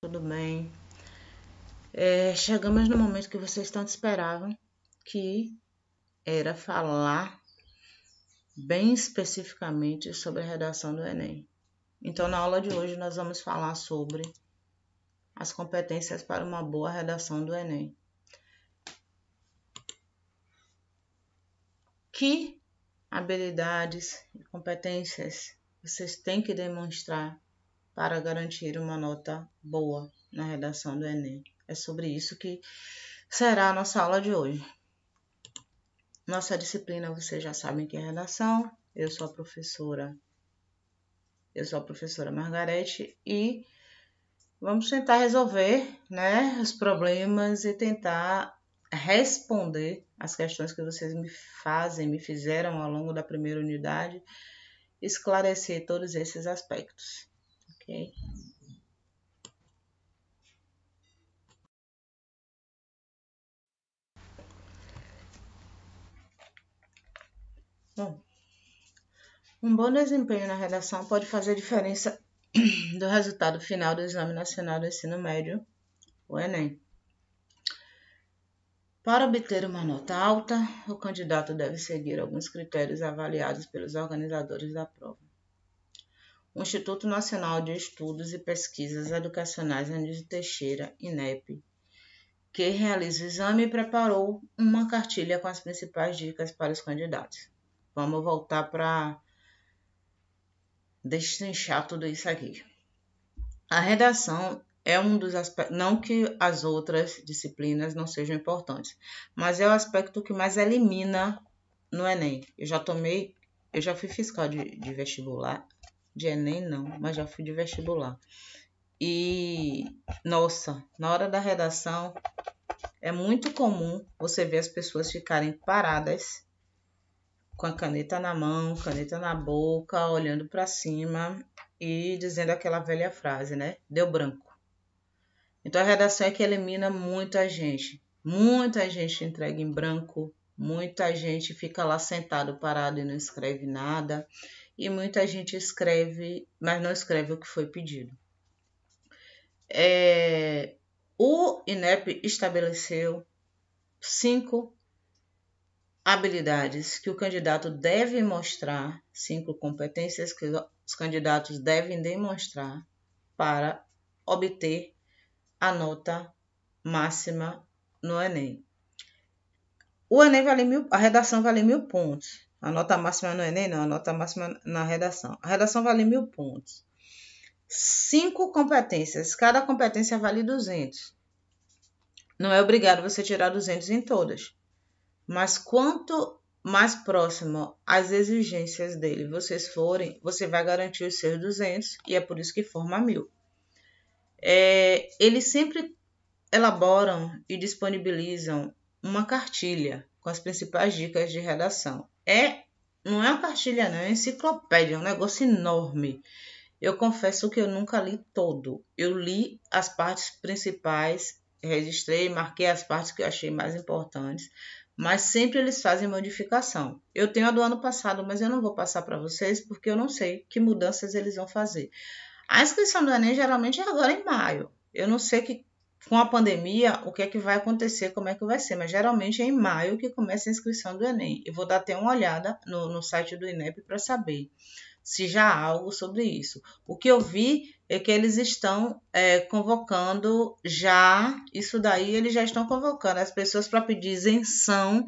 Tudo bem? Chegamos no momento que vocês tanto esperavam, que era falar bem especificamente sobre a redação do Enem. Então, na aula de hoje, nós vamos falar sobre as competências para uma boa redação do Enem. Que habilidades e competências vocês têm que demonstrar para garantir uma nota boa na redação do Enem? É sobre isso que será a nossa aula de hoje. Nossa disciplina, vocês já sabem que é redação. Eu sou a professora Margarete e vamos tentar resolver, os problemas e tentar responder as questões que vocês me fizeram ao longo da primeira unidade, esclarecer todos esses aspectos, ok? Bom, um bom desempenho na redação pode fazer diferença do resultado final do Exame Nacional do Ensino Médio, o Enem. Para obter uma nota alta, o candidato deve seguir alguns critérios avaliados pelos organizadores da prova. O Instituto Nacional de Estudos e Pesquisas Educacionais Anísio Teixeira, INEP, que realiza o exame, preparou uma cartilha com as principais dicas para os candidatos. Vamos voltar para destrinchar tudo isso aqui. A redação é um dos aspectos, não que as outras disciplinas não sejam importantes, mas é o aspecto que mais elimina no Enem. Eu já fui fiscal de vestibular, de Enem não, mas já fui de vestibular. E, nossa, na hora da redação é muito comum você ver as pessoas ficarem paradas com a caneta na mão, caneta na boca, olhando para cima e dizendo aquela velha frase, Deu branco. Então, a redação é que elimina muita gente. Muita gente entrega em branco, muita gente fica lá sentado, parado e não escreve nada. E muita gente escreve, mas não escreve o que foi pedido. O INEP estabeleceu 5 habilidades que o candidato deve mostrar, 5 competências que os candidatos devem demonstrar para obter a nota máxima no Enem. O Enem vale 1.000, a redação vale 1.000 pontos. A nota máxima no Enem não, a nota máxima na redação. A redação vale 1.000 pontos. 5 competências, cada competência vale 200. Não é obrigado você tirar 200 em todas. Mas quanto mais próximo às exigências dele vocês forem, você vai garantir os seus 200 e é por isso que forma 1.000. Eles sempre elaboram e disponibilizam uma cartilha com as principais dicas de redação. Não é uma cartilha, não, é uma enciclopédia, é um negócio enorme. Eu confesso que eu nunca li todo. Eu li as partes principais, registrei, marquei as partes que eu achei mais importantes, mas sempre eles fazem modificação. Eu tenho a do ano passado, mas eu não vou passar para vocês porque eu não sei que mudanças eles vão fazer. A inscrição do Enem geralmente é agora em maio. Eu não sei que com a pandemia o que é que vai acontecer, como é que vai ser, mas geralmente é em maio que começa a inscrição do Enem. Eu vou dar até uma olhada no site do INEP para saber se já há algo sobre isso. O que eu vi é que eles estão convocando já, isso daí eles já estão convocando as pessoas para pedir isenção,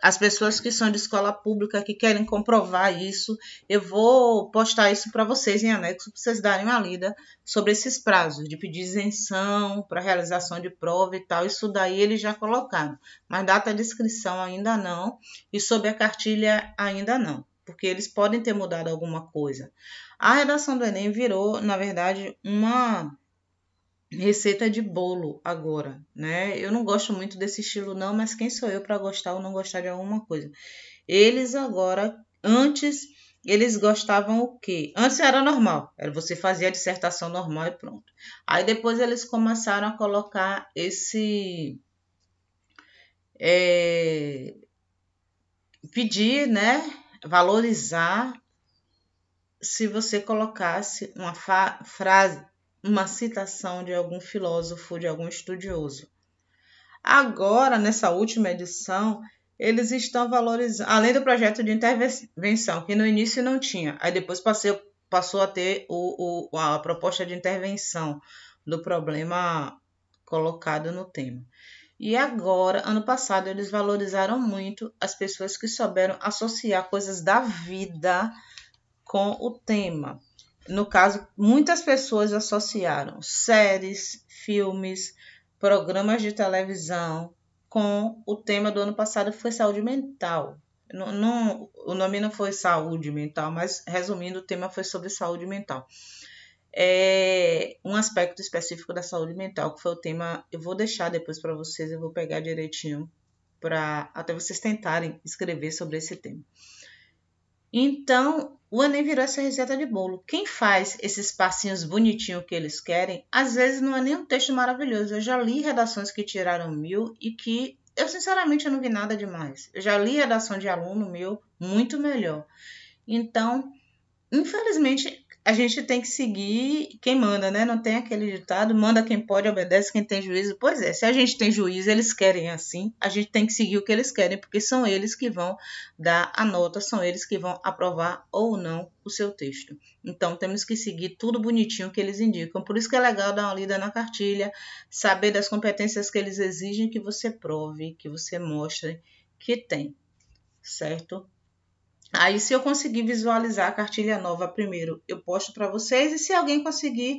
as pessoas que são de escola pública, que querem comprovar isso. Eu vou postar isso para vocês em anexo, para vocês darem uma lida sobre esses prazos, de pedir isenção para realização de prova e tal, isso daí eles já colocaram, mas data de inscrição ainda não, e sobre a cartilha ainda não, porque eles podem ter mudado alguma coisa. A redação do Enem virou, na verdade, uma receita de bolo agora, Eu não gosto muito desse estilo não, mas quem sou eu para gostar ou não gostar de alguma coisa? Eles agora, antes, eles gostavam o quê? Antes era normal, você fazia a dissertação normal e pronto. Aí depois eles começaram a colocar esse... pedir, valorizar se você colocasse uma uma citação de algum filósofo, de algum estudioso. Agora, nessa última edição, eles estão valorizando, além do projeto de intervenção, que no início não tinha, aí depois passou a ter a proposta de intervenção do problema colocado no tema. E agora, ano passado, eles valorizaram muito as pessoas que souberam associar coisas da vida com o tema. No caso, muitas pessoas associaram séries, filmes, programas de televisão com o tema do ano passado, que foi saúde mental. O nome não foi saúde mental, mas resumindo, o tema foi sobre saúde mental. Um aspecto específico da saúde mental, que foi o tema, eu vou deixar depois para vocês, eu vou pegar direitinho para até vocês tentarem escrever sobre esse tema. Então, o Enem virou essa receita de bolo. Quem faz esses passinhos bonitinhos que eles querem, às vezes não é nem um texto maravilhoso. Eu já li redações que tiraram 1000 e que eu, sinceramente, não vi nada demais. Eu já li redação de aluno meu muito melhor. Então, infelizmente, a gente tem que seguir quem manda, né? Não tem aquele ditado, manda quem pode, obedece quem tem juízo. Pois é, se a gente tem juízo, eles querem assim, a gente tem que seguir o que eles querem, porque são eles que vão dar a nota, são eles que vão aprovar ou não o seu texto. Então, temos que seguir tudo bonitinho que eles indicam. Por isso que é legal dar uma lida na cartilha, saber das competências que eles exigem que você prove, que você mostre que tem, certo? Aí, se eu conseguir visualizar a cartilha nova primeiro, eu posto para vocês. E se alguém conseguir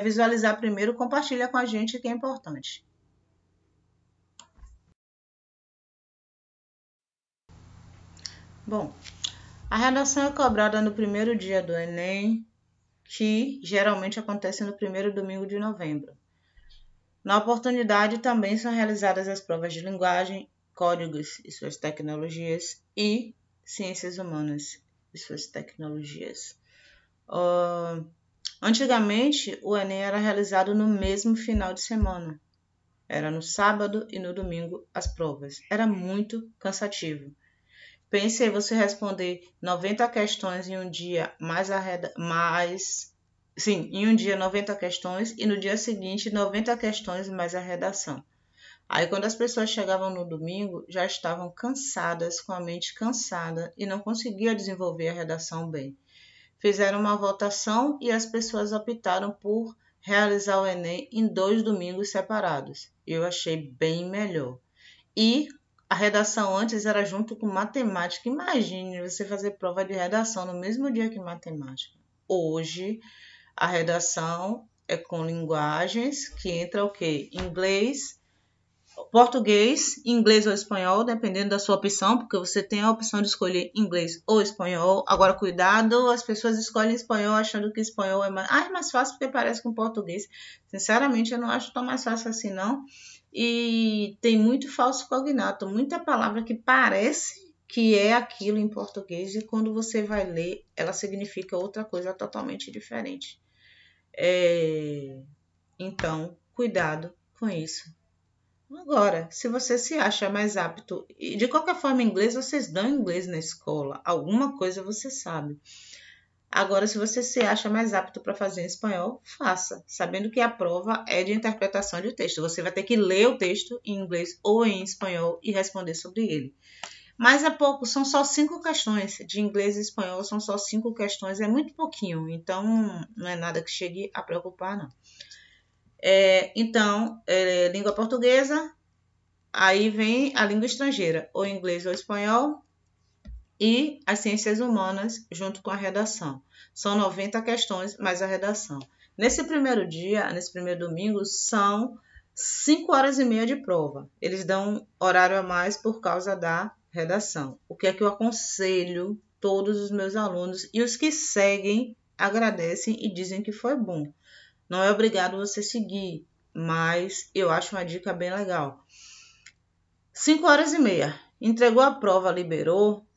visualizar primeiro, compartilha com a gente, que é importante. Bom, a redação é cobrada no primeiro dia do Enem, que geralmente acontece no primeiro domingo de novembro. Na oportunidade, também são realizadas as provas de linguagem, códigos e suas tecnologias e ciências humanas e suas tecnologias. Antigamente, o Enem era realizado no mesmo final de semana. Era no sábado e no domingo as provas. Era muito cansativo. Pense em você responder 90 questões em um dia, em um dia 90 questões e no dia seguinte 90 questões mais a redação. Aí, quando as pessoas chegavam no domingo, já estavam cansadas, com a mente cansada e não conseguiam desenvolver a redação bem. Fizeram uma votação e as pessoas optaram por realizar o Enem em 2 domingos separados. Eu achei bem melhor. E a redação antes era junto com matemática. Imagine você fazer prova de redação no mesmo dia que matemática. Hoje, a redação é com linguagens, que entra o quê? Inglês, português, inglês ou espanhol, dependendo da sua opção, porque você tem a opção de escolher inglês ou espanhol. Agora, cuidado, as pessoas escolhem espanhol achando que espanhol é mais fácil porque parece com português. Sinceramente, eu não acho tão mais fácil assim, não. E tem muito falso cognato, muita palavra que parece que é aquilo em português e quando você vai ler, ela significa outra coisa totalmente diferente. Então, cuidado com isso. Agora, se você se acha mais apto, e de qualquer forma, inglês, vocês dão inglês na escola, alguma coisa você sabe. Agora, se você se acha mais apto para fazer em espanhol, faça, sabendo que a prova é de interpretação de texto. Você vai ter que ler o texto em inglês ou em espanhol e responder sobre ele. Mas é pouco, são só 5 questões. De inglês e espanhol são só 5 questões, é muito pouquinho, então não é nada que chegue a preocupar, não. Então, língua portuguesa, aí vem a língua estrangeira, ou inglês ou espanhol, e as ciências humanas junto com a redação. São 90 questões mais a redação. Nesse primeiro dia, nesse primeiro domingo, são 5 horas e meia de prova. Eles dão horário a mais por causa da redação. O que é que eu aconselho todos os meus alunos e os que seguem agradecem e dizem que foi bom. Não é obrigado você seguir, mas eu acho uma dica bem legal. 5 horas e meia. Entregou a prova, liberou,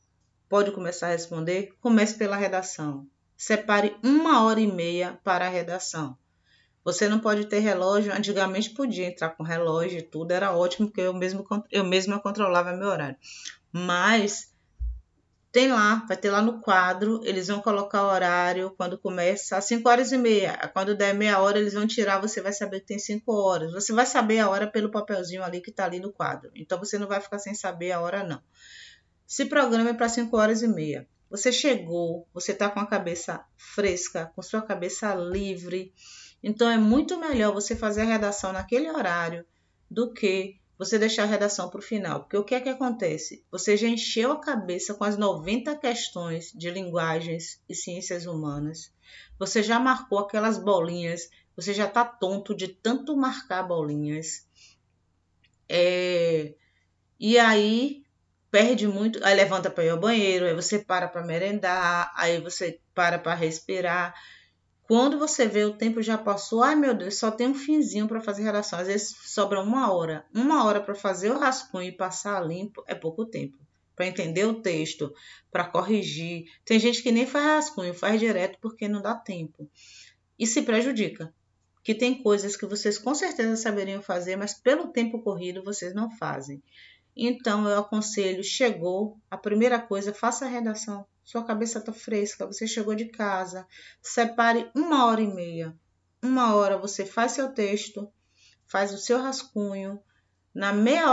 pode começar a responder? Comece pela redação. Separe 1 hora e meia para a redação. Você não pode ter relógio. Antigamente podia entrar com relógio e tudo, era ótimo, porque eu mesma controlava meu horário. Mas Tem lá, vai ter lá no quadro, eles vão colocar o horário, quando começa, às 5h30. Quando der meia hora, eles vão tirar, você vai saber que tem 5 horas. Você vai saber a hora pelo papelzinho ali que está ali no quadro. Então, você não vai ficar sem saber a hora, não. Se programa para 5h30. Você chegou, você está com a cabeça fresca, com sua cabeça livre. Então, é muito melhor você fazer a redação naquele horário do que você deixar a redação para o final. Porque o que é que acontece? Você já encheu a cabeça com as 90 questões de linguagens e ciências humanas. Você já marcou aquelas bolinhas. Você já está tonto de tanto marcar bolinhas. E aí perde muito. Aí levanta para ir ao banheiro, aí você para merendar, aí você para respirar. Quando você vê o tempo já passou, ai meu Deus, só tem um finzinho para fazer redação. Às vezes sobra 1 hora. 1 hora para fazer o rascunho e passar limpo é pouco tempo. Para entender o texto, para corrigir. Tem gente que nem faz rascunho, faz direto porque não dá tempo. E se prejudica. Que tem coisas que vocês com certeza saberiam fazer, mas pelo tempo corrido vocês não fazem. Então eu aconselho, chegou, a primeira coisa, faça a redação. Sua cabeça está fresca, você chegou de casa, separe 1h30. 1 hora você faz seu texto, faz o seu rascunho. Na meia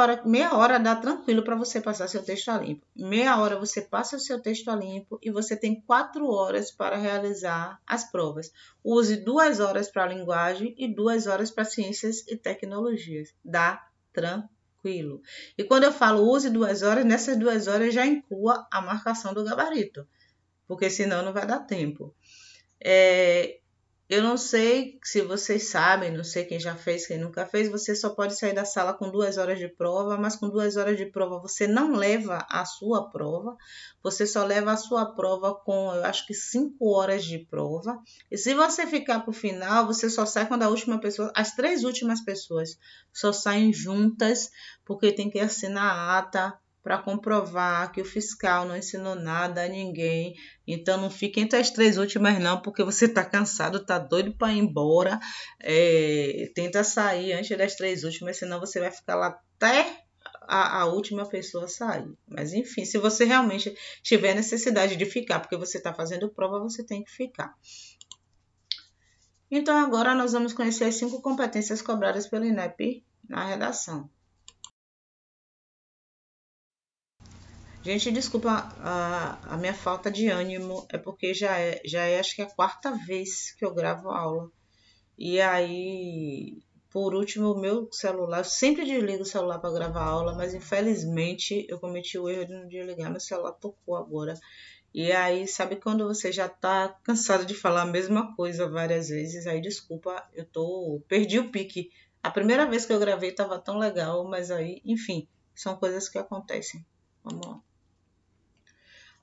hora dá tranquilo para você passar seu texto a limpo. Meia hora você passa o seu texto a limpo e você tem 4 horas para realizar as provas. Use 2 horas para linguagem e 2 horas para ciências e tecnologias. Dá tranquilo. E quando eu falo use 2 horas, nessas 2 horas já inclua a marcação do gabarito, porque senão não vai dar tempo. Eu não sei se vocês sabem, não sei quem já fez, quem nunca fez, você só pode sair da sala com 2 horas de prova, mas com 2 horas de prova você não leva a sua prova, você só leva a sua prova com, eu acho que 5 horas de prova. E se você ficar para o final, você só sai quando a última pessoa, as 3 últimas pessoas só saem juntas, porque tem que assinar a ata para comprovar que o fiscal não ensinou nada a ninguém. Então, não fique entre as 3 últimas não, porque você está cansado, está doido para ir embora. Tenta sair antes das 3 últimas, senão você vai ficar lá até a última pessoa sair. Mas, enfim, se você realmente tiver necessidade de ficar, porque você está fazendo prova, você tem que ficar. Então, agora nós vamos conhecer as 5 competências cobradas pelo INEP na redação. Gente, desculpa a minha falta de ânimo, é porque já é acho que a 4ª vez que eu gravo aula. E aí, por último, o meu celular, eu sempre desligo o celular para gravar aula, mas infelizmente eu cometi o erro de não desligar, meu celular tocou agora. E aí, sabe quando você já tá cansado de falar a mesma coisa várias vezes? Aí, desculpa, perdi o pique. A primeira vez que eu gravei tava tão legal, mas aí, enfim, são coisas que acontecem. Vamos lá.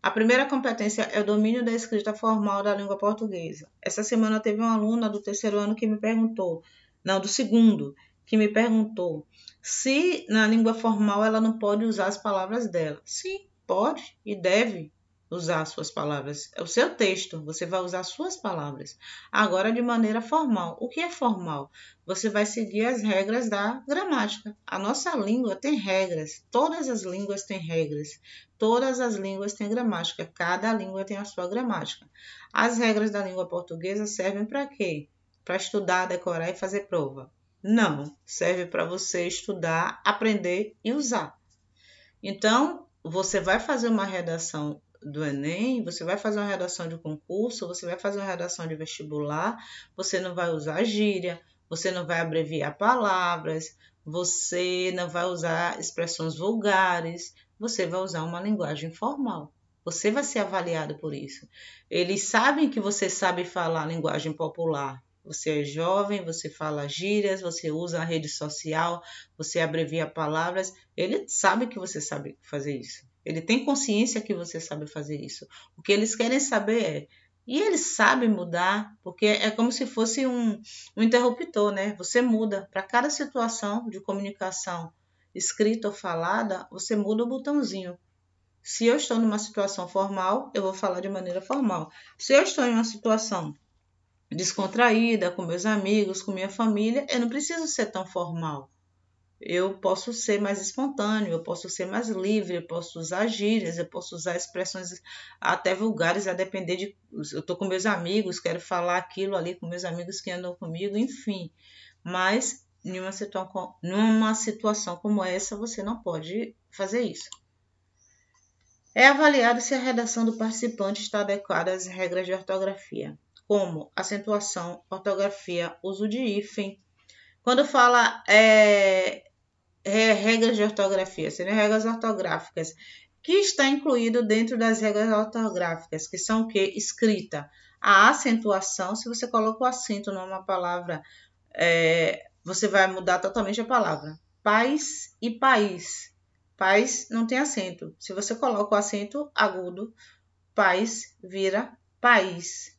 A primeira competência é o domínio da escrita formal da língua portuguesa. Essa semana teve uma aluna do 3º ano que me perguntou, não, do 2º, que me perguntou se na língua formal ela não pode usar as palavras dela. Sim, pode e deve usar as suas palavras. É o seu texto, você vai usar suas palavras. Agora, de maneira formal. O que é formal? Você vai seguir as regras da gramática. A nossa língua tem regras. Todas as línguas têm regras. Todas as línguas têm gramática. Cada língua tem a sua gramática. As regras da língua portuguesa servem para quê? Para estudar, decorar e fazer prova? Não. Serve para você estudar, aprender e usar. Então, você vai fazer uma redação do Enem, você vai fazer uma redação de concurso, você vai fazer uma redação de vestibular, você não vai usar gíria, você não vai abreviar palavras, você não vai usar expressões vulgares, você vai usar uma linguagem formal. Você vai ser avaliado por isso. Eles sabem que você sabe falar linguagem popular. Você é jovem, você fala gírias, você usa a rede social, você abrevia palavras. Ele sabe que você sabe fazer isso. Ele tem consciência que você sabe fazer isso. O que eles querem saber é... E eles sabem mudar, porque é como se fosse um interruptor, né? Você muda. Para cada situação de comunicação escrita ou falada, você muda o botãozinho. Se eu estou numa situação formal, eu vou falar de maneira formal. Se eu estou em uma situação descontraída, com meus amigos, com minha família, eu não preciso ser tão formal. eu posso ser mais espontâneo, eu posso ser mais livre, eu posso usar gírias, eu posso usar expressões até vulgares, a depender de... Eu estou com meus amigos, quero falar aquilo ali com meus amigos que andam comigo, enfim. Mas numa situação como essa, você não pode fazer isso. É avaliado se a redação do participante está adequada às regras de ortografia, como acentuação, ortografia, uso de hífen. Quando fala regras de ortografia, seriam regras ortográficas, que está incluído dentro das regras ortográficas, que são o quê? Escrita. A acentuação, se você coloca o acento numa palavra, você vai mudar totalmente a palavra. Paz e país. Paz não tem acento. Se você coloca o acento agudo, paz vira país.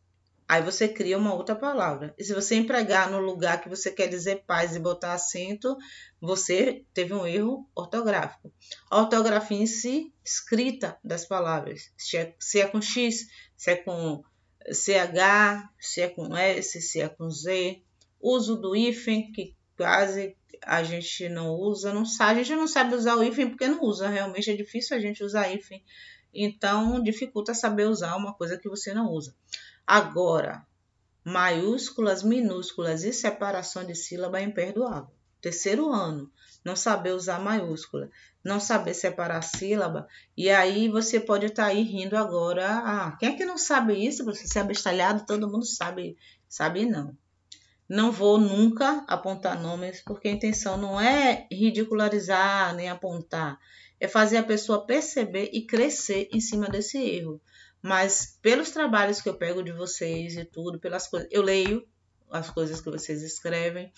Aí você cria uma outra palavra. E se você empregar no lugar que você quer dizer paz e botar acento, você teve um erro ortográfico. A ortografia em si, escrita das palavras. Se é com X, se é com CH, se é com S, se é com Z. Uso do hífen, que quase a gente não usa. A gente não sabe usar o hífen porque não usa. Realmente é difícil a gente usar hífen. Então, dificulta saber usar uma coisa que você não usa. Agora, maiúsculas, minúsculas e separação de sílaba é imperdoável. Terceiro ano, não saber usar maiúscula, não saber separar sílaba, e aí você pode estar aí rindo agora. Quem é que não sabe isso? Você ser abestalhado, todo mundo sabe. Sabe não. Não vou nunca apontar nomes, porque a intenção não é ridicularizar nem apontar, é fazer a pessoa perceber e crescer em cima desse erro. Mas pelos trabalhos que eu pego de vocês e tudo, pelas coisas, eu leio as coisas que vocês escrevem.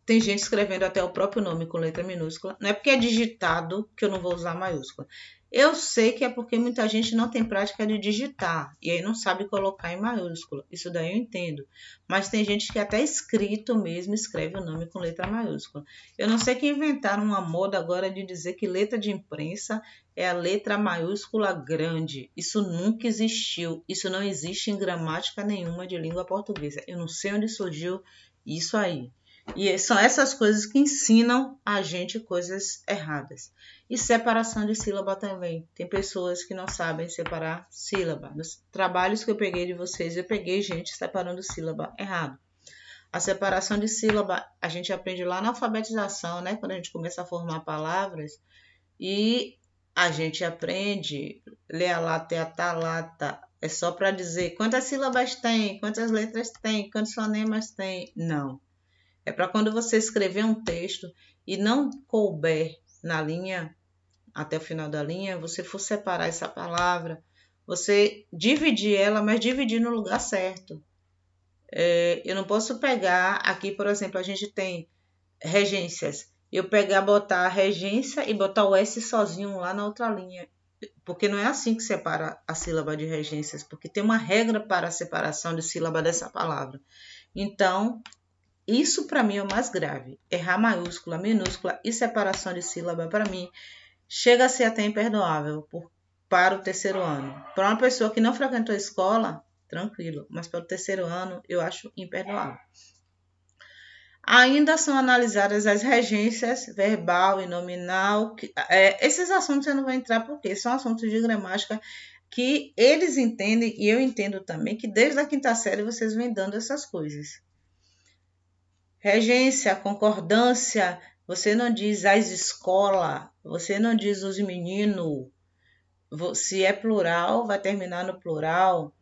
Tem gente escrevendo até o próprio nome com letra minúscula. Não é porque é digitado que eu não vou usar maiúscula. Eu sei que é porque muita gente não tem prática de digitar e aí não sabe colocar em maiúscula. Isso daí eu entendo. Mas tem gente que até escrito mesmo escreve o nome com letra maiúscula. Eu não sei que inventaram uma moda agora de dizer que letra de imprensa é a letra maiúscula grande. Isso nunca existiu. Isso não existe em gramática nenhuma de língua portuguesa. Eu não sei onde surgiu isso aí. E são essas coisas que ensinam a gente coisas erradas. E separação de sílaba também. Tem pessoas que não sabem separar sílaba. Nos trabalhos que eu peguei de vocês, eu peguei gente separando sílaba errado. A separação de sílaba a gente aprende lá na alfabetização, né? Quando a gente começa a formar palavras. E a gente aprende ler a lata e a talata. É só para dizer quantas sílabas tem, quantas letras tem, quantos fonemas tem. Não. É para quando você escrever um texto e não couber na linha, até o final da linha, você for separar essa palavra, você dividir ela, mas dividir no lugar certo. Eu não posso pegar, aqui, por exemplo, a gente tem regências. Eu pegar, botar a regência e botar o S sozinho lá na outra linha. Porque não é assim que separa a sílaba de regências, porque tem uma regra para a separação de sílaba dessa palavra. Então, isso para mim é o mais grave. Errar maiúscula, minúscula e separação de sílaba, para mim, chega a ser até imperdoável para o terceiro ano. Para uma pessoa que não frequentou a escola, tranquilo, mas para o terceiro ano eu acho imperdoável. Ainda são analisadas as regências verbal e nominal. Esses assuntos eu não vou entrar porque são assuntos de gramática que eles entendem e eu entendo também que desde a quinta série vocês vêm dando essas coisas. Regência, concordância, você não diz as escola, você não diz os meninos. Se é plural, vai terminar no plural.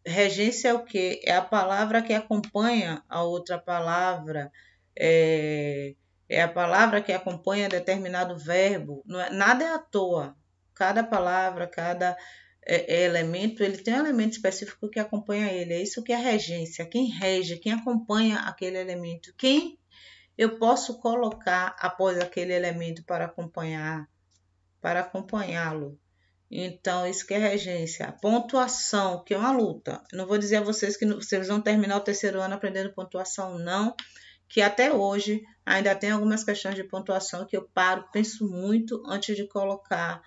Regência é o quê? É a palavra que acompanha a outra palavra. É a palavra que acompanha determinado verbo. Nada é à toa. Cada palavra, cada elemento, ele tem um elemento específico que acompanha ele. É isso que é regência. Quem rege, quem acompanha aquele elemento. Quem eu posso colocar após aquele elemento para acompanhá-lo. Então, isso que é regência. Pontuação, que é uma luta. Eu não vou dizer a vocês que vocês vão terminar o terceiro ano aprendendo pontuação, não. Que até hoje ainda tem algumas questões de pontuação que eu paro, penso muito antes de colocar,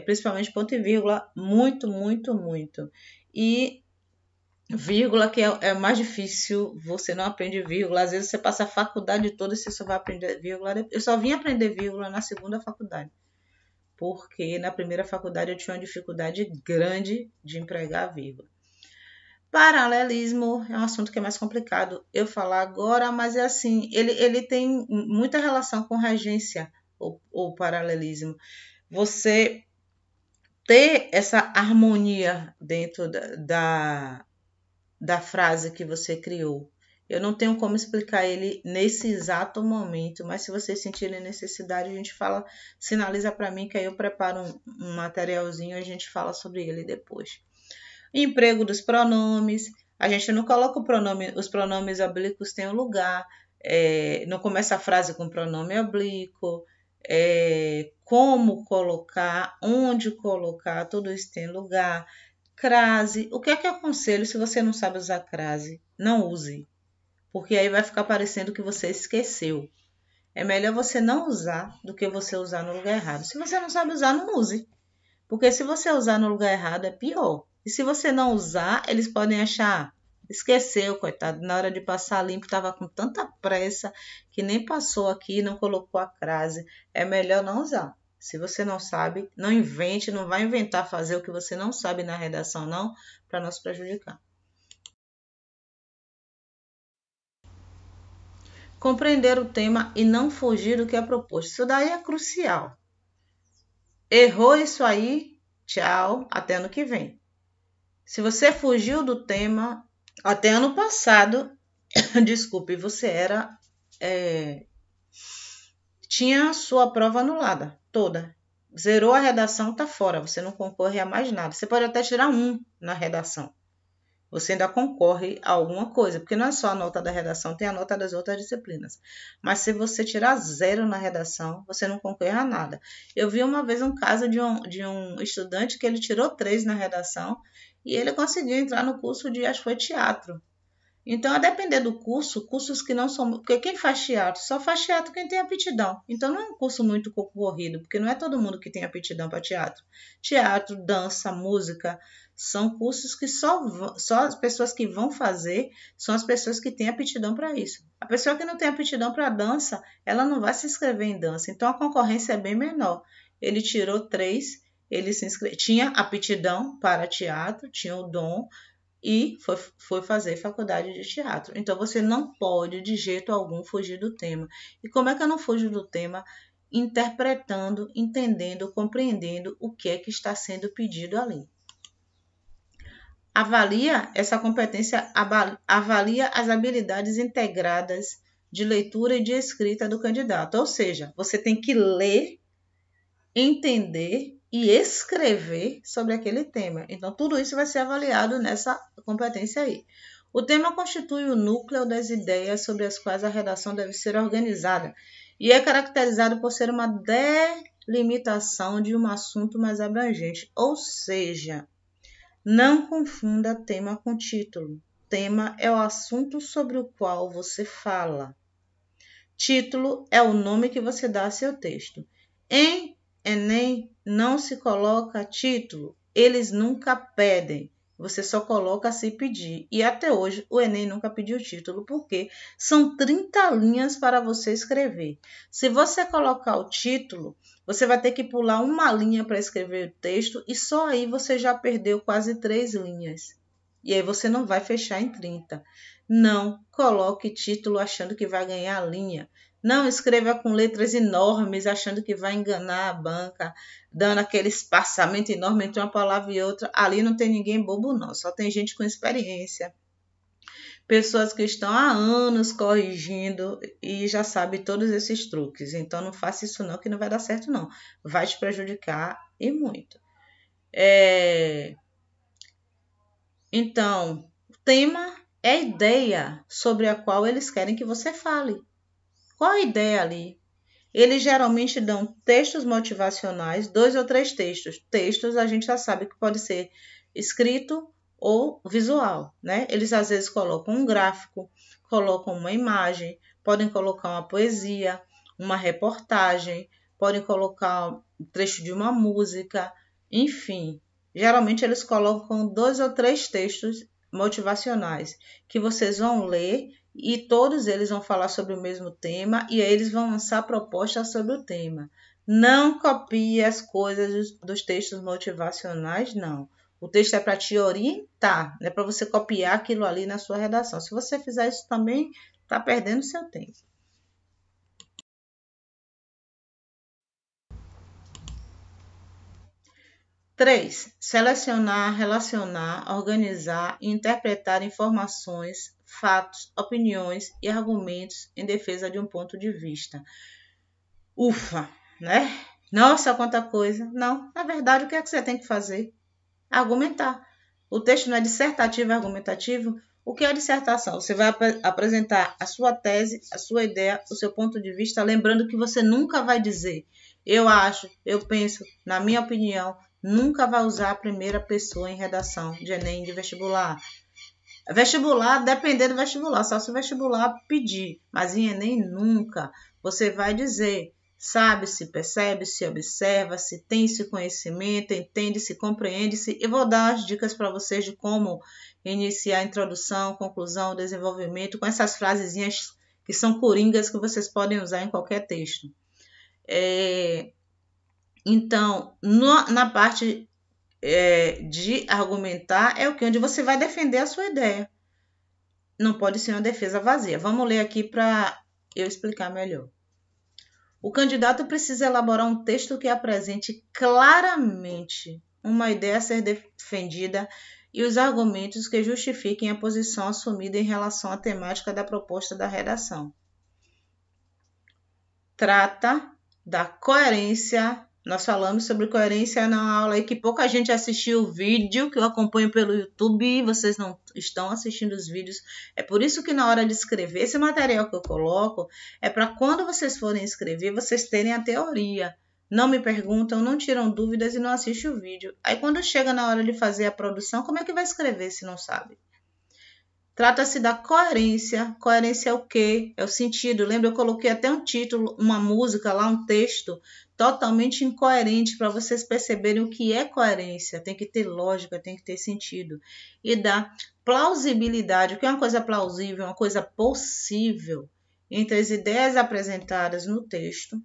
principalmente ponto e vírgula, muito, muito, muito. E Vírgula, que é mais difícil, você não aprende vírgula. Às vezes você passa a faculdade toda e você só vai aprender vírgula. Eu só vim aprender vírgula na segunda faculdade, porque na primeira faculdade eu tinha uma dificuldade grande de empregar vírgula. Paralelismo é um assunto que é mais complicado eu falar agora, mas é assim, ele tem muita relação com regência, o paralelismo. Você ter essa harmonia dentro da frase que você criou. Eu não tenho como explicar ele nesse exato momento, mas se vocês sentirem necessidade, a gente fala, sinaliza para mim que aí eu preparo um materialzinho e a gente fala sobre ele depois. Emprego dos pronomes, a gente não coloca o pronome, os pronomes oblíquos têm um lugar, não começa a frase com pronome oblíquo, como colocar, onde colocar, tudo isso tem lugar. Crase, o que é que eu aconselho se você não sabe usar crase? Não use, porque aí vai ficar parecendo que você esqueceu. É melhor você não usar do que você usar no lugar errado. Se você não sabe usar, não use, porque se você usar no lugar errado é pior. E se você não usar, eles podem achar, esqueceu, coitado, na hora de passar limpo, estava com tanta pressa que nem passou aqui, não colocou a crase. É melhor não usar. Se você não sabe, não invente, não vai inventar fazer o que você não sabe na redação, não, para não se prejudicar. Compreender o tema e não fugir do que é proposto. Isso daí é crucial. Errou isso aí, tchau, até ano que vem. Se você fugiu do tema, até ano passado, desculpe, você tinha a sua prova anulada, toda. Zerou a redação, tá fora, você não concorre a mais nada. Você pode até tirar 1 na redação. Você ainda concorre a alguma coisa, porque não é só a nota da redação, tem a nota das outras disciplinas. Mas se você tirar 0 na redação, você não concorre a nada. Eu vi uma vez um caso de um estudante que ele tirou 3 na redação e ele conseguiu entrar no curso de, acho que foi teatro. Então, a depender do curso, cursos que não são... Porque quem faz teatro, só faz teatro quem tem aptidão. Então, não é um curso muito concorrido, porque não é todo mundo que tem aptidão para teatro. Teatro, dança, música, são cursos que só as pessoas que vão fazer são as pessoas que têm aptidão para isso. A pessoa que não tem aptidão para dança, ela não vai se inscrever em dança. Então, a concorrência é bem menor. Ele tirou 3, ele tinha aptidão para teatro, tinha o dom, e foi fazer faculdade de teatro. Então, você não pode, de jeito algum, fugir do tema. E como é que eu não fujo do tema? Interpretando, entendendo, compreendendo o que é que está sendo pedido ali. Avalia essa competência, avalia as habilidades integradas de leitura e de escrita do candidato. Ou seja, você tem que ler, entender e escrever sobre aquele tema. Então, tudo isso vai ser avaliado nessa competência aí. O tema constitui o núcleo das ideias sobre as quais a redação deve ser organizada e é caracterizado por ser uma delimitação de um assunto mais abrangente. Ou seja, não confunda tema com título. Tema é o assunto sobre o qual você fala. Título é o nome que você dá a seu texto. Em Enem não se coloca título, eles nunca pedem, você só coloca se pedir. E até hoje o Enem nunca pediu título, porque são 30 linhas para você escrever. Se você colocar o título, você vai ter que pular uma linha para escrever o texto e só aí você já perdeu quase 3 linhas. E aí você não vai fechar em 30. Não coloque título achando que vai ganhar a linha. Não escreva com letras enormes, achando que vai enganar a banca, dando aquele espaçamento enorme entre uma palavra e outra. Ali não tem ninguém bobo, não. Só tem gente com experiência. Pessoas que estão há anos corrigindo e já sabem todos esses truques. Então, não faça isso não, que não vai dar certo, não. Vai te prejudicar e muito. Então, o tema é a ideia sobre a qual eles querem que você fale. Qual a ideia ali? Eles geralmente dão textos motivacionais, 2 ou 3 textos. Textos a gente já sabe que pode ser escrito ou visual, né? Eles às vezes colocam um gráfico, colocam uma imagem, podem colocar uma poesia, uma reportagem, podem colocar um trecho de uma música, enfim. Geralmente eles colocam 2 ou 3 textos motivacionais que vocês vão ler e todos eles vão falar sobre o mesmo tema e aí eles vão lançar propostas sobre o tema. Não copie as coisas dos textos motivacionais, não. O texto é para te orientar, não é para você copiar aquilo ali na sua redação. Se você fizer isso também, está perdendo seu tempo. 3. Selecionar, relacionar, organizar e interpretar informações, fatos, opiniões e argumentos em defesa de um ponto de vista. Ufa, né? Nossa, quanta coisa. Não, na verdade, o que é que você tem que fazer? Argumentar. O texto não é dissertativo e argumentativo. O que é dissertação? Você vai apresentar a sua tese, a sua ideia, o seu ponto de vista, lembrando que você nunca vai dizer eu acho, eu penso, na minha opinião, nunca vai usar a primeira pessoa em redação de Enem, de vestibular. Vestibular, depender do vestibular, só se o vestibular pedir, mas em Enem nunca. Você vai dizer, sabe-se, percebe-se, observa-se, tem esse conhecimento, entende-se, compreende-se. E vou dar as dicas para vocês de como iniciar a introdução, conclusão, desenvolvimento, com essas frasezinhas que são coringas que vocês podem usar em qualquer texto. Então, na parte de argumentar é o que? Onde você vai defender a sua ideia. Não pode ser uma defesa vazia. Vamos ler aqui para eu explicar melhor. O candidato precisa elaborar um texto que apresente claramente uma ideia a ser defendida e os argumentos que justifiquem a posição assumida em relação à temática da proposta da redação. Trata da coerência. Nós falamos sobre coerência na aula aí que pouca gente assistiu o vídeo, que eu acompanho pelo YouTube e vocês não estão assistindo os vídeos. É por isso que na hora de escrever, esse material que eu coloco é para quando vocês forem escrever, vocês terem a teoria. Não me perguntam, não tiram dúvidas e não assistem o vídeo. Aí quando chega na hora de fazer a produção, como é que vai escrever se não sabe? Trata-se da coerência. Coerência é o quê? É o sentido. Lembra, eu coloquei até um título, uma música lá, um texto totalmente incoerente para vocês perceberem o que é coerência. Tem que ter lógica, tem que ter sentido. E da plausibilidade. O que é uma coisa plausível? Uma coisa possível entre as ideias apresentadas no texto,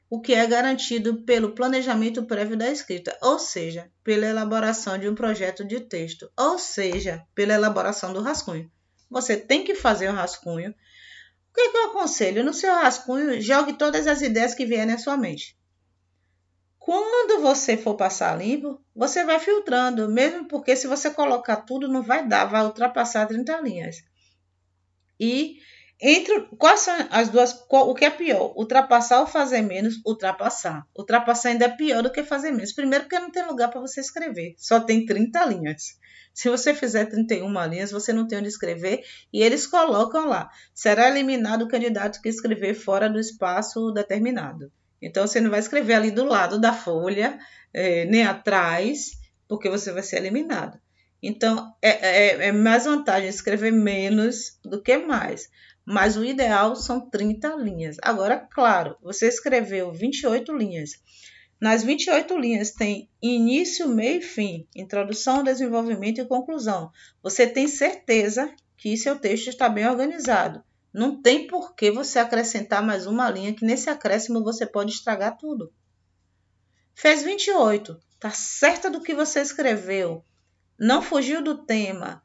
o que é garantido pelo planejamento prévio da escrita, ou seja, pela elaboração de um projeto de texto, ou seja, pela elaboração do rascunho. Você tem que fazer o rascunho. O que eu aconselho? No seu rascunho, jogue todas as ideias que vierem à sua mente. Quando você for passar limpo, você vai filtrando, mesmo porque se você colocar tudo, não vai dar, vai ultrapassar 30 linhas. E quais são as duas? O que é pior? Ultrapassar ou fazer menos? Ultrapassar. Ultrapassar ainda é pior do que fazer menos. Primeiro porque não tem lugar para você escrever. Só tem 30 linhas. Se você fizer 31 linhas, você não tem onde escrever e eles colocam lá. Será eliminado o candidato que escrever fora do espaço determinado. Então, você não vai escrever ali do lado da folha, nem atrás, porque você vai ser eliminado. Então, é mais vantagem escrever menos do que mais. Mas o ideal são 30 linhas. Agora, claro, você escreveu 28 linhas. Nas 28 linhas tem início, meio e fim, introdução, desenvolvimento e conclusão. Você tem certeza que seu texto está bem organizado. Não tem por que você acrescentar mais uma linha, que nesse acréscimo você pode estragar tudo. Fez 28, está certa do que você escreveu, não fugiu do tema,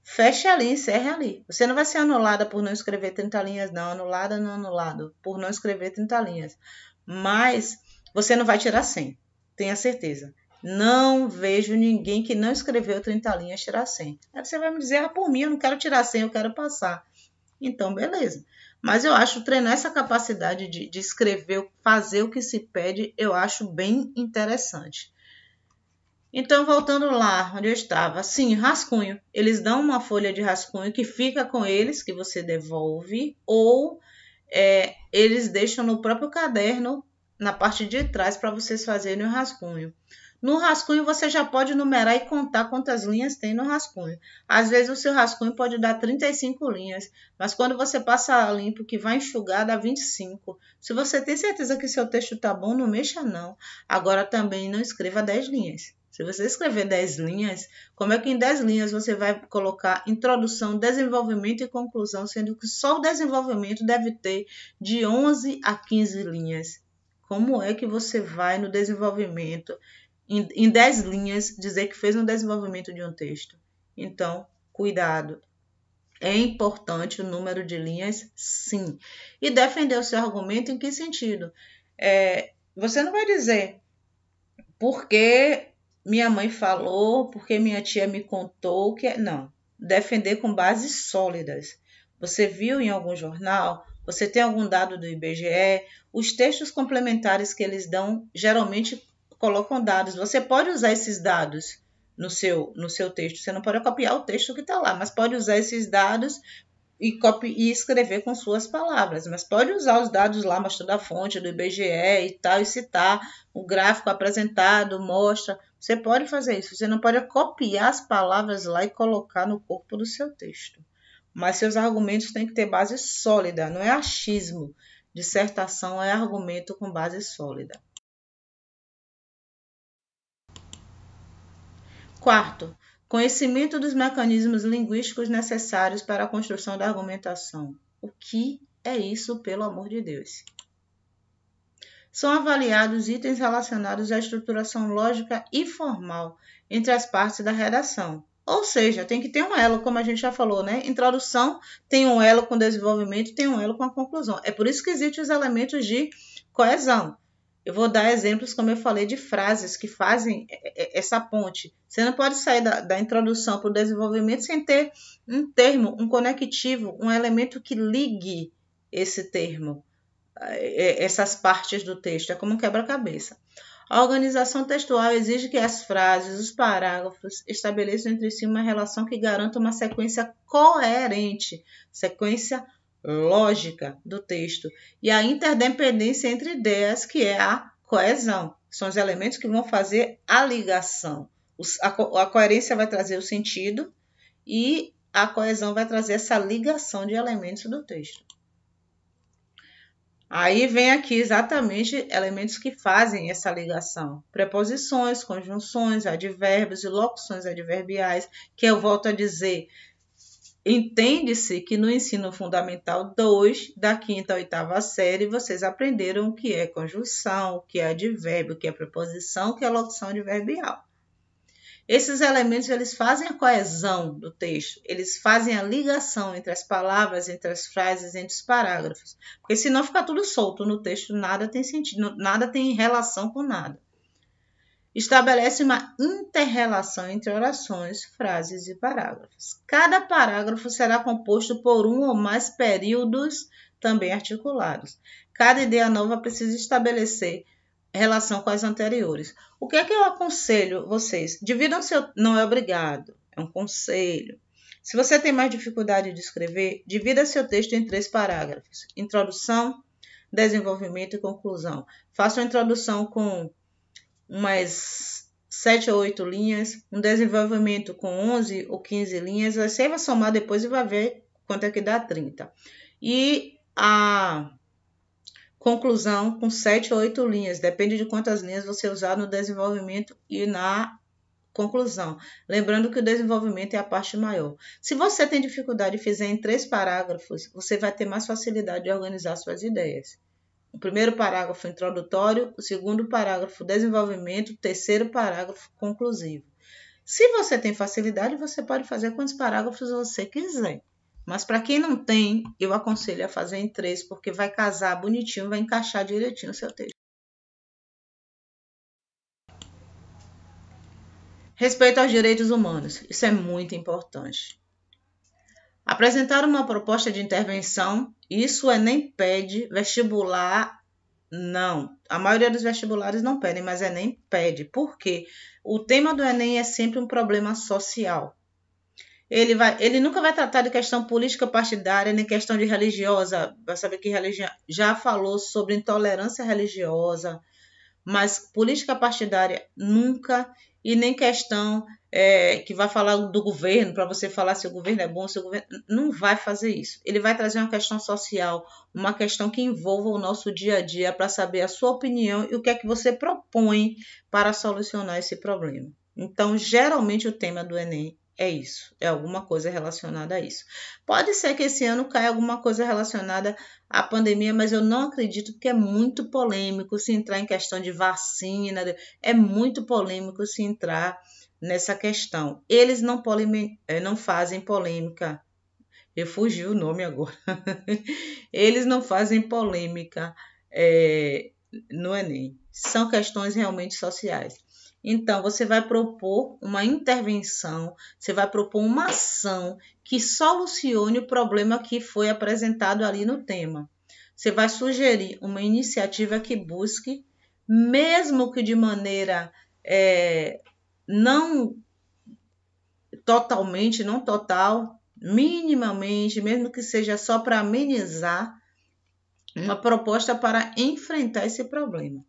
feche ali, encerre ali. Você não vai ser anulada por não escrever 30 linhas, não. Anulada, não anulado, por não escrever 30 linhas. Mas você não vai tirar 100, tenha certeza. Não vejo ninguém que não escreveu 30 linhas tirar 100. Aí você vai me dizer, por mim, eu não quero tirar 100, eu quero passar. Então, beleza. Mas eu acho treinar essa capacidade de escrever, fazer o que se pede, eu acho bem interessante. Então, voltando lá onde eu estava, sim, rascunho. Eles dão uma folha de rascunho que fica com eles, que você devolve, ou eles deixam no próprio caderno, na parte de trás, para vocês fazerem o rascunho. No rascunho, você já pode numerar e contar quantas linhas tem no rascunho. Às vezes, o seu rascunho pode dar 35 linhas, mas quando você passa limpo, que vai enxugar, dá 25. Se você tem certeza que seu texto está bom, não mexa não. Agora, também não escreva 10 linhas. Se você escrever 10 linhas, como é que em 10 linhas você vai colocar introdução, desenvolvimento e conclusão, sendo que só o desenvolvimento deve ter de 11 a 15 linhas? Como é que você vai no desenvolvimento, em 10 linhas, dizer que fez um desenvolvimento de um texto? Então, cuidado. É importante o número de linhas? Sim. E defender o seu argumento em que sentido? Você não vai dizer porque minha mãe falou, porque minha tia me contou que... Não. Defender com bases sólidas. Você viu em algum jornal? Você tem algum dado do IBGE? Os textos complementares que eles dão, geralmente colocam dados. Você pode usar esses dados no seu texto. Você não pode copiar o texto que está lá, mas pode usar esses dados e escrever com suas palavras. Mas pode usar os dados lá, mostrando a fonte do IBGE e tal, e citar o gráfico apresentado, mostra. Você pode fazer isso. Você não pode copiar as palavras lá e colocar no corpo do seu texto. Mas seus argumentos têm que ter base sólida, não é achismo. Dissertação é argumento com base sólida. Quarto, conhecimento dos mecanismos linguísticos necessários para a construção da argumentação. O que é isso, pelo amor de Deus? São avaliados itens relacionados à estruturação lógica e formal entre as partes da redação. Ou seja, tem que ter um elo, como a gente já falou, né? Introdução tem um elo com desenvolvimento, tem um elo com a conclusão. É por isso que existem os elementos de coesão. Eu vou dar exemplos, como eu falei, de frases que fazem essa ponte. Você não pode sair da introdução para o desenvolvimento sem ter um termo, um conectivo, um elemento que ligue esse termo, essas partes do texto. É como um quebra-cabeça. A organização textual exige que as frases, os parágrafos, estabeleçam entre si uma relação que garanta uma sequência coerente, sequência lógica do texto, e a interdependência entre ideias, que é a coesão. São os elementos que vão fazer a ligação. A coerência vai trazer o sentido e a coesão vai trazer essa ligação de elementos do texto. Aí vem aqui exatamente elementos que fazem essa ligação. Preposições, conjunções, advérbios e locuções adverbiais, que eu volto a dizer, entende-se que no ensino fundamental 2, da 5ª à 8ª série, vocês aprenderam o que é conjunção, o que é advérbio, o que é preposição, o que é locução adverbial. Esses elementos, eles fazem a coesão do texto, eles fazem a ligação entre as palavras, entre as frases, entre os parágrafos. Porque senão fica tudo solto no texto, nada tem sentido, nada tem relação com nada. Estabelece uma inter-relação entre orações, frases e parágrafos. Cada parágrafo será composto por um ou mais períodos também articulados. Cada ideia nova precisa estabelecer relação com as anteriores. O que é que eu aconselho vocês? Dividam seu... Não é obrigado, é um conselho. Se você tem mais dificuldade de escrever, divida seu texto em 3 parágrafos. Introdução, desenvolvimento e conclusão. Faça uma introdução com umas 7 ou 8 linhas, um desenvolvimento com 11 ou 15 linhas. Você vai somar depois e vai ver quanto é que dá 30. E a conclusão com 7 ou 8 linhas, depende de quantas linhas você usar no desenvolvimento e na conclusão. Lembrando que o desenvolvimento é a parte maior. Se você tem dificuldade e fizer em 3 parágrafos, você vai ter mais facilidade de organizar suas ideias. O primeiro parágrafo introdutório, o segundo parágrafo desenvolvimento, o terceiro parágrafo conclusivo. Se você tem facilidade, você pode fazer quantos parágrafos você quiser. Mas para quem não tem, eu aconselho a fazer em 3, porque vai casar bonitinho, vai encaixar direitinho o seu texto. Respeito aos direitos humanos. Isso é muito importante. Apresentar uma proposta de intervenção, isso o Enem pede, vestibular, não. A maioria dos vestibulares não pedem, mas Enem pede. Por quê? O tema do Enem é sempre um problema social. Ele nunca vai tratar de questão política partidária, nem questão de religiosa. Vai saber que religião já falou sobre intolerância religiosa, mas política partidária nunca, e nem questão que vai falar do governo, para você falar se o governo é bom, se o governo... Não vai fazer isso. Ele vai trazer uma questão social, uma questão que envolva o nosso dia a dia, para saber a sua opinião e o que é que você propõe para solucionar esse problema. Então, geralmente o tema do Enem é isso, é alguma coisa relacionada a isso. Pode ser que esse ano caia alguma coisa relacionada à pandemia, mas eu não acredito, porque é muito polêmico se entrar em questão de vacina, é muito polêmico se entrar nessa questão. Eles não fazem polêmica. Eu fugi o nome agora. Eles não fazem polêmica no Enem. São questões realmente sociais. Então, você vai propor uma intervenção, você vai propor uma ação que solucione o problema que foi apresentado ali no tema. Você vai sugerir uma iniciativa que busque, mesmo que de maneira não totalmente, não total, minimamente, mesmo que seja só para amenizar, uma proposta para enfrentar esse problema.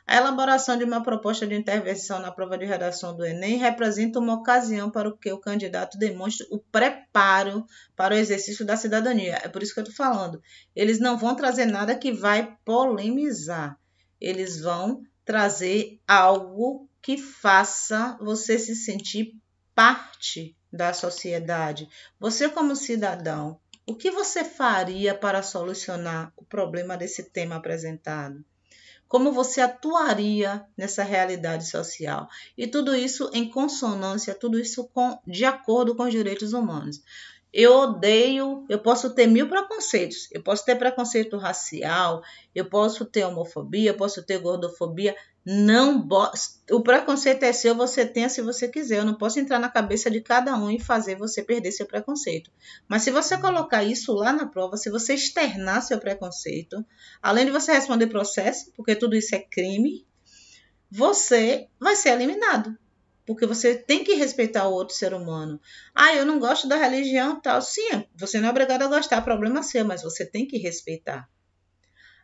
A elaboração de uma proposta de intervenção na prova de redação do Enem representa uma ocasião para que o candidato demonstre o preparo para o exercício da cidadania. É por isso que eu estou falando. Eles não vão trazer nada que vai polemizar. Eles vão trazer algo que faça você se sentir parte da sociedade. Você, como cidadão, o que você faria para solucionar o problema desse tema apresentado? Como você atuaria nessa realidade social? E tudo isso em consonância, tudo isso de acordo com os direitos humanos. Eu posso ter 1000 preconceitos. Eu posso ter preconceito racial, eu posso ter homofobia, eu posso ter gordofobia. O preconceito é seu, você tenha se você quiser. Eu não posso entrar na cabeça de cada um e fazer você perder seu preconceito. Mas se você colocar isso lá na prova, se você externar seu preconceito, além de você responder processo, porque tudo isso é crime, você vai ser eliminado. Porque você tem que respeitar o outro ser humano. Eu não gosto da religião tal. Sim, você não é obrigado a gostar, problema seu, mas você tem que respeitar.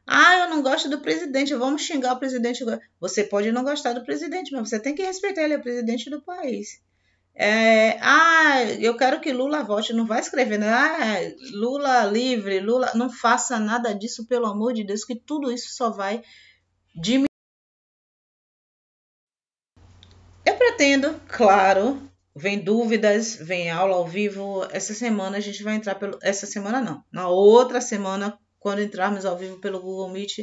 Eu não gosto do presidente, vamos xingar o presidente. Você pode não gostar do presidente, mas você tem que respeitar, ele é presidente do país. Eu quero que Lula volte, não vai escrever, né? Lula livre, Lula... Não faça nada disso, pelo amor de Deus, que tudo isso só vai diminuir. Eu pretendo, claro, vem dúvidas, vem aula ao vivo. Essa semana a gente vai entrar Essa semana não, na outra semana, quando entrarmos ao vivo pelo Google Meet,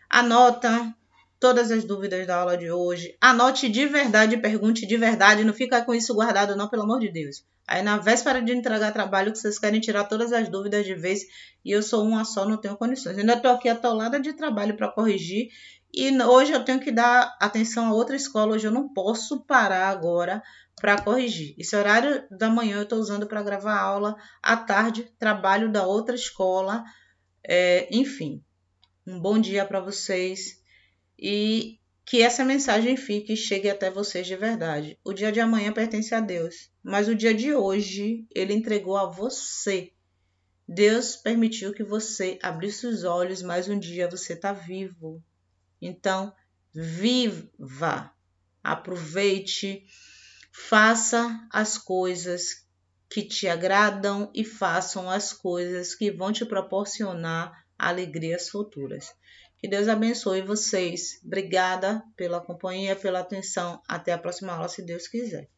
anota todas as dúvidas da aula de hoje. Anote de verdade, pergunte de verdade, não fica com isso guardado não, pelo amor de Deus. Aí na véspera de entregar trabalho, que vocês querem tirar todas as dúvidas de vez, e eu sou uma só, não tenho condições. Ainda estou aqui atolada de trabalho para corrigir, e hoje eu tenho que dar atenção a outra escola, hoje eu não posso parar agora para corrigir. Esse horário da manhã eu estou usando para gravar aula, à tarde trabalho da outra escola, enfim. Um bom dia para vocês e que essa mensagem fique e chegue até vocês de verdade. O dia de amanhã pertence a Deus, mas o dia de hoje Ele entregou a você. Deus permitiu que você abrisse os olhos, mais um dia você está vivo. Então, viva, aproveite, faça as coisas que te agradam e façam as coisas que vão te proporcionar alegrias futuras. Que Deus abençoe vocês. Obrigada pela companhia, pela atenção. Até a próxima aula, se Deus quiser.